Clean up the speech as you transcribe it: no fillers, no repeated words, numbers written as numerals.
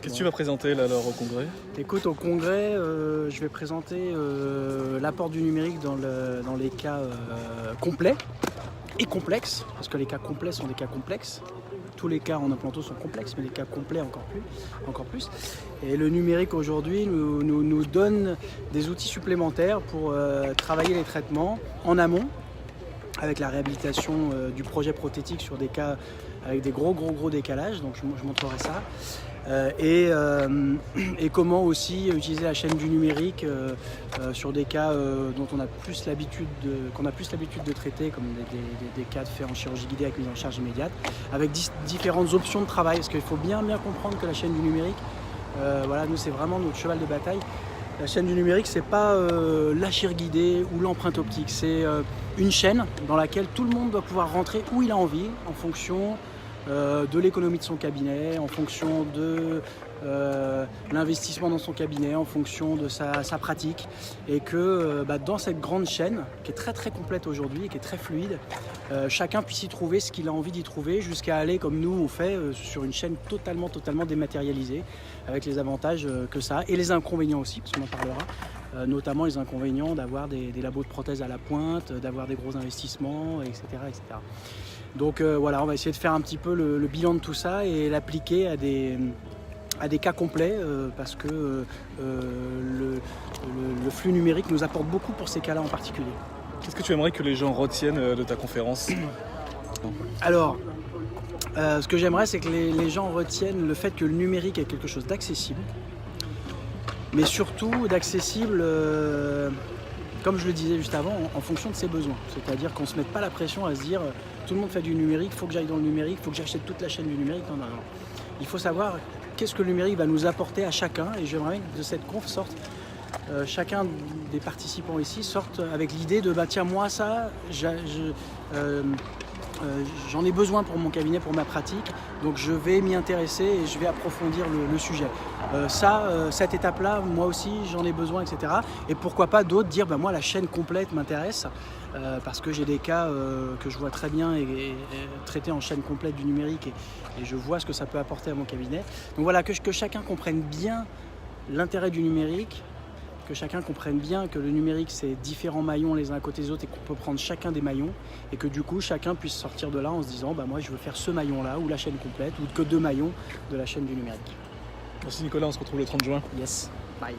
Qu'est-ce que tu vas présenter là alors au congrès? Écoute, au congrès, je vais présenter l'apport du numérique dans les cas complets et complexes, parce que les cas complets sont des cas complexes. Tous les cas en implanto sont complexes, mais les cas complets encore plus. Et le numérique aujourd'hui nous donne des outils supplémentaires pour travailler les traitements en amont, avec la réhabilitation du projet prothétique sur des cas avec des gros décalages, donc je montrerai ça. Et comment aussi utiliser la chaîne du numérique sur des cas dont on a plus l'habitude de traiter, comme des cas de faits en chirurgie guidée avec mise en charge immédiate, avec différentes options de travail, parce qu'il faut bien comprendre que la chaîne du numérique, voilà, nous c'est vraiment notre cheval de bataille. La chaîne du numérique, c'est pas la chirurgie guidée ou l'empreinte optique, c'est une chaîne dans laquelle tout le monde doit pouvoir rentrer où il a envie, en fonction de l'économie de son cabinet, en fonction de l'investissement dans son cabinet, en fonction de sa pratique, et que dans cette grande chaîne qui est très complète aujourd'hui et qui est très fluide, chacun puisse y trouver ce qu'il a envie d'y trouver, jusqu'à aller comme nous on fait sur une chaîne totalement dématérialisée, avec les avantages que ça a et les inconvénients aussi, parce qu'on en parlera, notamment les inconvénients d'avoir des labos de prothèses à la pointe, d'avoir des gros investissements, etc. Donc voilà, on va essayer de faire un petit peu le bilan de tout ça et l'appliquer à des cas complets, parce que le flux numérique nous apporte beaucoup pour ces cas-là en particulier. Qu'est-ce que tu aimerais que les gens retiennent de ta conférence? Alors, ce que j'aimerais, c'est que les gens retiennent le fait que le numérique est quelque chose d'accessible, mais surtout d'accessible, comme je le disais juste avant, en fonction de ses besoins. C'est-à-dire qu'on ne se mette pas la pression à se dire tout le monde fait du numérique, il faut que j'aille dans le numérique, il faut que j'achète toute la chaîne du numérique. Non. Il faut savoir qu'est-ce que le numérique va nous apporter à chacun, et j'aimerais que de cette conf sorte, chacun des participants ici sorte avec l'idée de tiens, moi ça, j'en ai besoin pour mon cabinet, pour ma pratique, donc je vais m'y intéresser et je vais approfondir le sujet. Cette étape-là, moi aussi j'en ai besoin, etc. Et pourquoi pas d'autres dire moi la chaîne complète m'intéresse, parce que j'ai des cas que je vois très bien et traités en chaîne complète du numérique, et je vois ce que ça peut apporter à mon cabinet. Donc voilà, que chacun comprenne bien l'intérêt du numérique, que chacun comprenne bien que le numérique c'est différents maillons les uns à côté des autres et qu'on peut prendre chacun des maillons, et que du coup chacun puisse sortir de là en se disant moi je veux faire ce maillon là ou la chaîne complète ou que 2 maillons de la chaîne du numérique. Merci Nicolas, on se retrouve le 30 juin. Yes, bye.